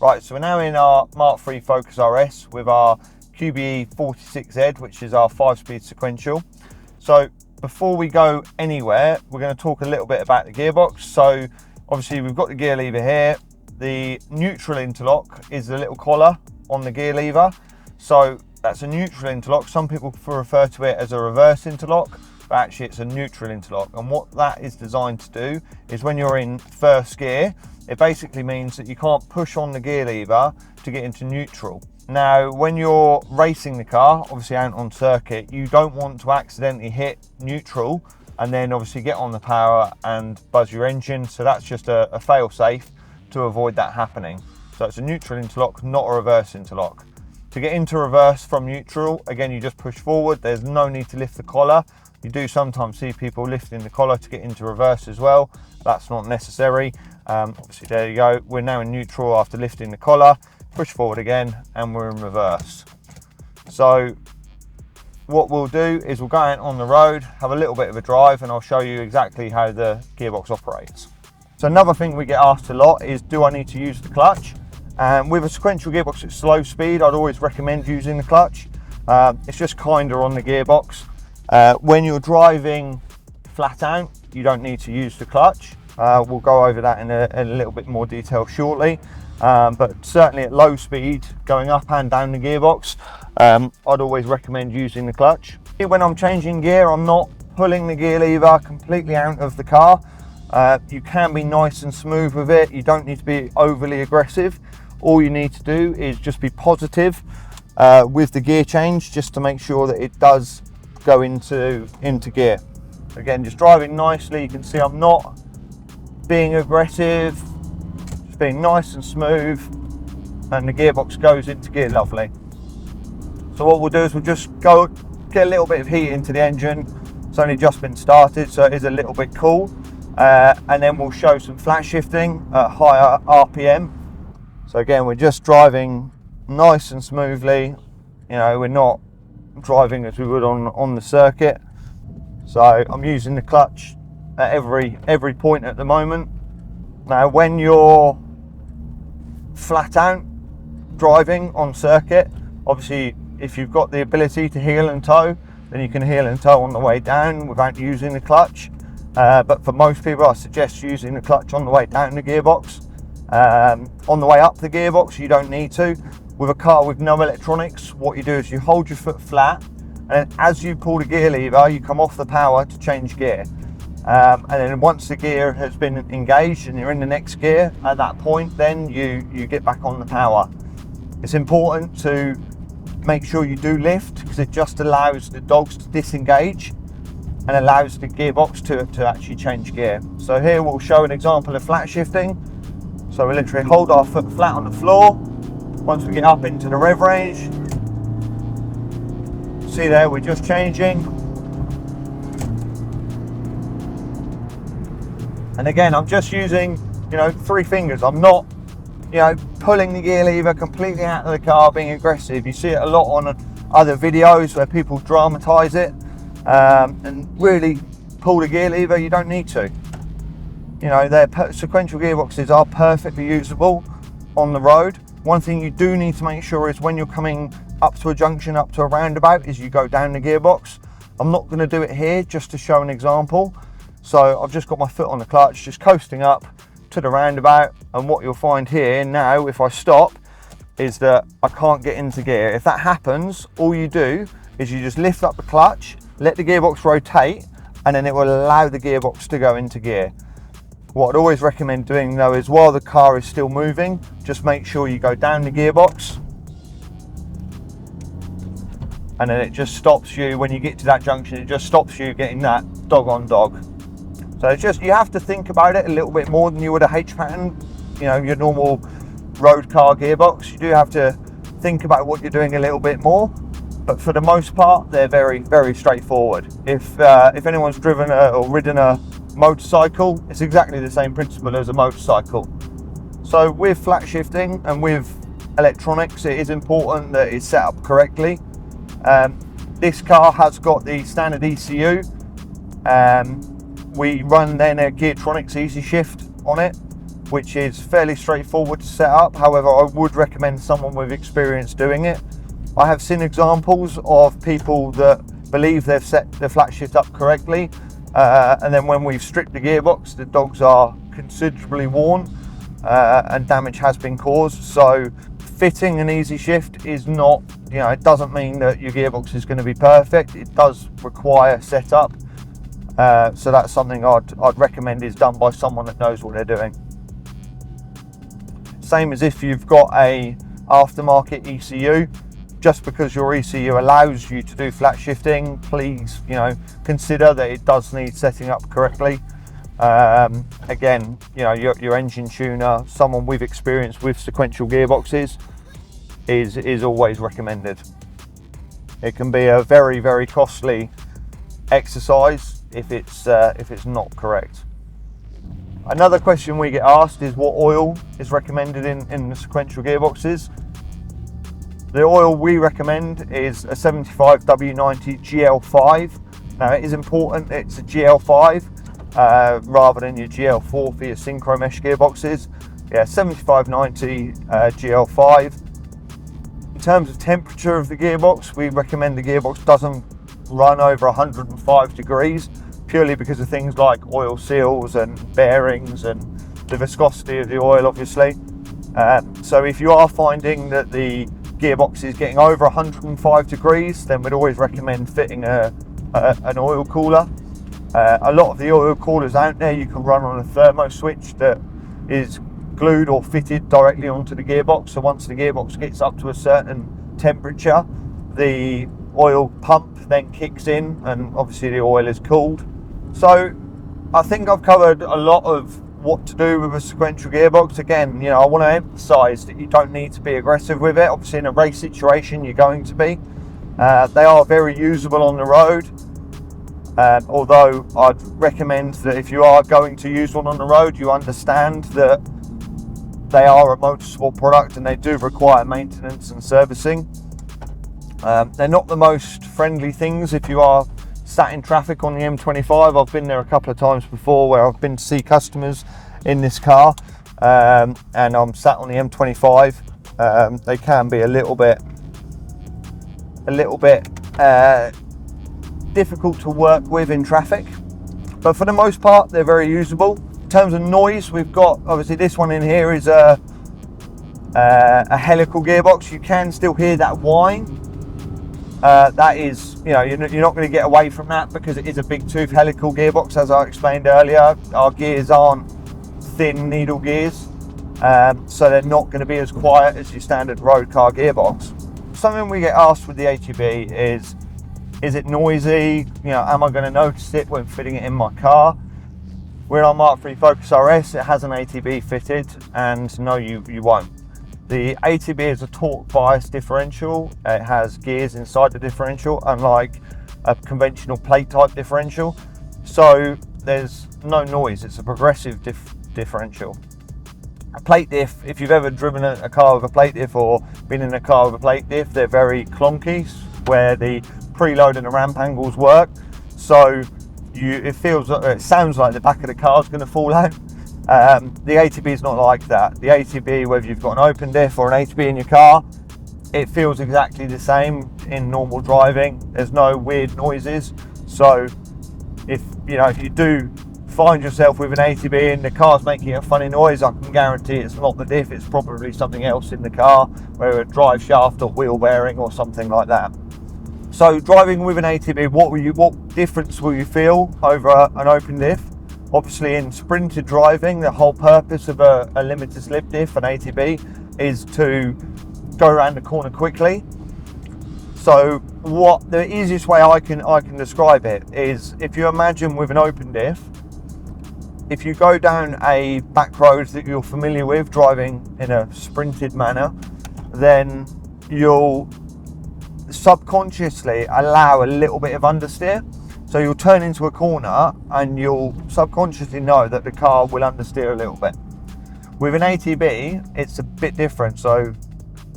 Right, so we're now in our Mk3 Focus RS with our QBE46Z, which is our 5-speed sequential. So before we go anywhere, we're going to talk a little bit about the gearbox. So obviously we've got the gear lever here. The neutral interlock is the little collar on the gear lever. So that's a neutral interlock. Some people refer to it as a reverse interlock, but actually it's a neutral interlock. And what that is designed to do is when you're in first gear, it basically means that you can't push on the gear lever to get into neutral. Now, when you're racing the car, obviously out on circuit, you don't want to accidentally hit neutral and then obviously get on the power and buzz your engine. So that's just a fail-safe to avoid that happening. So it's a neutral interlock, not a reverse interlock. To get into reverse from neutral, again, you just push forward. There's no need to lift the collar. You do sometimes see people lifting the collar to get into reverse as well. That's not necessary. Obviously, there you go. We're now in neutral after lifting the collar. Push forward again, and we're in reverse. So what we'll do is we'll go out on the road, have a little bit of a drive, and I'll show you exactly how the gearbox operates. So another thing we get asked a lot is, do I need to use the clutch? With a sequential gearbox at slow speed, I'd always recommend using the clutch. It's just kinder on the gearbox. When you're driving flat out, you don't need to use the clutch. We'll go over that in a little bit more detail shortly. But certainly at low speed, going up and down the gearbox, I'd always recommend using the clutch. When I'm changing gear, I'm not pulling the gear lever completely out of the car. You can be nice and smooth with it. You don't need to be overly aggressive. All you need to do is just be positive with the gear change, just to make sure that it does go into gear. Again, just driving nicely. You can see I'm not being aggressive, just being nice and smooth, and the gearbox goes into gear lovely. So what we'll do is we'll just go get a little bit of heat into the engine. It's only just been started, so it is a little bit cool. And then we'll show some flat shifting at higher RPM. So again, we're just driving nice and smoothly. You know, we're not driving as we would on the circuit. So I'm using the clutch at every point at the moment. Now, when you're flat out driving on circuit, obviously if you've got the ability to heel and toe, then you can heel and toe on the way down without using the clutch. But for most people, I suggest using the clutch on the way down the gearbox. On the way up the gearbox, you don't need to. With a car with no electronics, what you do is you hold your foot flat, and as you pull the gear lever, you come off the power to change gear. And then once the gear has been engaged and you're in the next gear, at that point, then you get back on the power. It's important to make sure you do lift, because it just allows the dogs to disengage and allows the gearbox to actually change gear. So here we'll show an example of flat shifting. So we literally hold our foot flat on the floor. Once we get up into the rev range, see there, we're just changing. And again, I'm just using, 3 fingers. I'm not, pulling the gear lever completely out of the car, being aggressive. You see it a lot on other videos where people dramatize it and really pull the gear lever. You don't need to. Their sequential gearboxes are perfectly usable on the road. One thing you do need to make sure is when you're coming up to a junction, up to a roundabout, is you go down the gearbox. I'm not going to do it here, just to show an example. So I've just got my foot on the clutch, just coasting up to the roundabout. And what you'll find here now, if I stop, is that I can't get into gear. If that happens, all you do is you just lift up the clutch, let the gearbox rotate, and then it will allow the gearbox to go into gear. What I'd always recommend doing though is, while the car is still moving, just make sure you go down the gearbox, and then it just stops you. When you get to that junction, it just stops you getting that dog on dog. So it's just, you have to think about it a little bit more than you would a H pattern, your normal road car gearbox. You do have to think about what you're doing a little bit more, but for the most part, they're very, very straightforward. If anyone's driven or ridden a motorcycle, it's exactly the same principle as a motorcycle. So with flat shifting and with electronics, it is important that it's set up correctly. This car has got the standard ECU. We run then a Geartronics Easy Shift on it. which is fairly straightforward to set up. However, I would recommend someone with experience doing it. I have seen examples of people that believe they've set the flat shift up correctly, and then when we've stripped the gearbox, the dogs are considerably worn and damage has been caused. So fitting an easy shift is not, it doesn't mean that your gearbox is going to be perfect. It does require setup. So that's something I'd recommend is done by someone that knows what they're doing. Same as if you've got a aftermarket ECU. Just because your ECU allows you to do flat shifting, please, consider that it does need setting up correctly. Again, your engine tuner, someone with experience with sequential gearboxes, is always recommended. It can be a very, very costly exercise if it's not correct. Another question we get asked is what oil is recommended in the sequential gearboxes. The oil we recommend is a 75W90 GL5. Now it is important it's a GL5 rather than your GL4 for your synchro mesh gearboxes. Yeah, 7590 GL5. In terms of temperature of the gearbox, we recommend the gearbox doesn't run over 105 degrees, purely because of things like oil seals and bearings and the viscosity of the oil, obviously. So if you are finding that the gearbox is getting over 105 degrees, then we'd always recommend fitting an oil cooler. A lot of the oil coolers out there you can run on a thermo switch that is glued or fitted directly onto the gearbox. So once the gearbox gets up to a certain temperature, the oil pump then kicks in and obviously the oil is cooled. So I think I've covered a lot of what to do with a sequential gearbox. Again, I want to emphasize that you don't need to be aggressive with it. Obviously in a race situation you're going to be. They are very usable on the road, although I'd recommend that if you are going to use one on the road, you understand that they are a motorsport product and they do require maintenance and servicing. They're not the most friendly things if you are sat in traffic on the M25. I've been there a couple of times before where I've been to see customers in this car, and I'm sat on the M25. They can be a little bit difficult to work with in traffic, but for the most part they're very usable. In terms of noise, we've got obviously this one in here is a helical gearbox. You can still hear that whine. That is, you're not going to get away from that because it is a big tooth helical gearbox, as I explained earlier. Our gears aren't thin needle gears, so they're not going to be as quiet as your standard road car gearbox. Something we get asked with the ATB is it noisy? Am I going to notice it when fitting it in my car? We're on Mk3 Focus RS. It has an ATB fitted, and no, you won't. The ATB is a torque bias differential. It has gears inside the differential, unlike a conventional plate type differential. So there's no noise. It's a progressive differential. A plate diff, if you've ever driven a car with a plate diff or been in a car with a plate diff, they're very clunky where the preload and the ramp angles work. So it sounds like the back of the car is going to fall out. The ATB is not like that. The ATB, whether you've got an open diff or an ATB in your car, it feels exactly the same in normal driving. There's no weird noises. So if you do find yourself with an ATB and the car's making a funny noise, I can guarantee it's not the diff. It's probably something else in the car, whether a drive shaft or wheel bearing or something like that. So driving with an ATB, what difference will you feel over an open diff? Obviously in sprinted driving, the whole purpose of a limited slip diff, an ATB, is to go around the corner quickly. So the easiest way I can describe it is, if you imagine with an open diff, if you go down a back road that you're familiar with driving in a sprinted manner, then you'll subconsciously allow a little bit of understeer. So you'll turn into a corner and you'll subconsciously know that the car will understeer a little bit. With an ATB, it's a bit different. So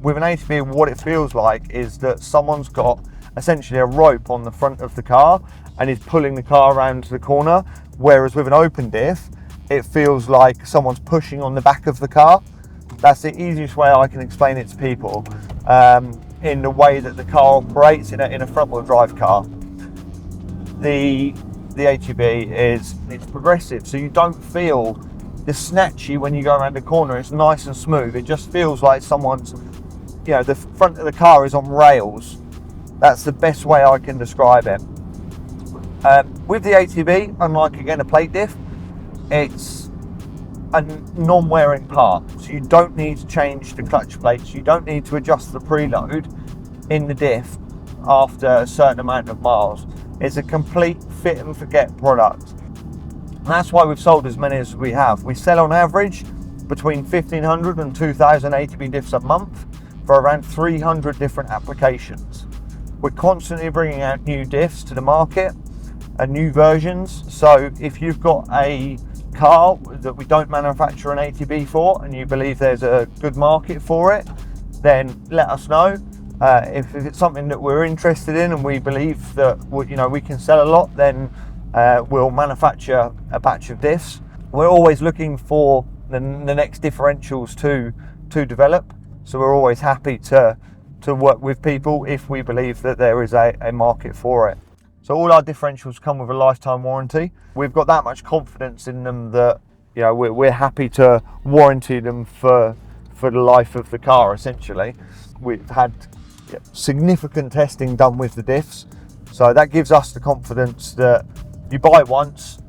with an ATB, what it feels like is that someone's got essentially a rope on the front of the car and is pulling the car around the corner. Whereas with an open diff, it feels like someone's pushing on the back of the car. That's the easiest way I can explain it to people, in the way that the car operates in a front wheel drive car. The HEB it's progressive, so you don't feel the snatchy when you go around the corner. It's nice and smooth. It just feels like someone's, the front of the car is on rails. That's the best way I can describe it. With the HEB, unlike again a plate diff, it's a non-wearing part, so you don't need to change the clutch plates, you don't need to adjust the preload in the diff after a certain amount of miles. It's a complete fit and forget product. And that's why we've sold as many as we have. We sell on average between 1,500 and 2,000 HEB diffs a month for around 300 different applications. We're constantly bringing out new diffs to the market and new versions. So if you've got a car that we don't manufacture an HEB for and you believe there's a good market for it, then let us know. If it's something that we're interested in and we believe that we can sell a lot, then we'll manufacture a batch of diffs. We're always looking for the next differentials to develop, so we're always happy to work with people if we believe that there is a market for it. So all our differentials come with a lifetime warranty. We've got that much confidence in them that we're happy to warranty them for the life of the car. Essentially, we've had significant testing done with the diffs, so that gives us the confidence that you buy once,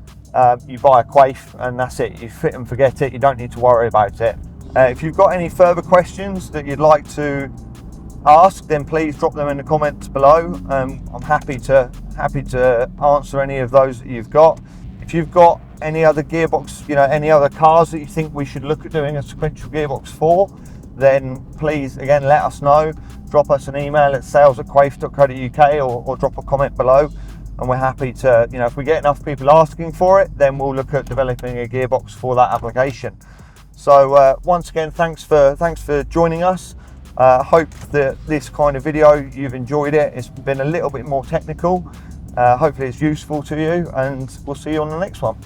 you buy a Quaife, and that's it. You fit and forget it. You don't need to worry about it. If you've got any further questions that you'd like to ask, then please drop them in the comments below. I'm happy to answer any of those that you've got. If you've got any other gearbox, any other cars that you think we should look at doing a sequential gearbox for, then please again let us know. Drop us an email at sales@quaife.co.uk or drop a comment below, and we're happy to, if we get enough people asking for it, then we'll look at developing a gearbox for that application. So once again, thanks for joining us. Hope that this kind of video, you've enjoyed it. It's been a little bit more technical. Hopefully it's useful to you, and we'll see you on the next one.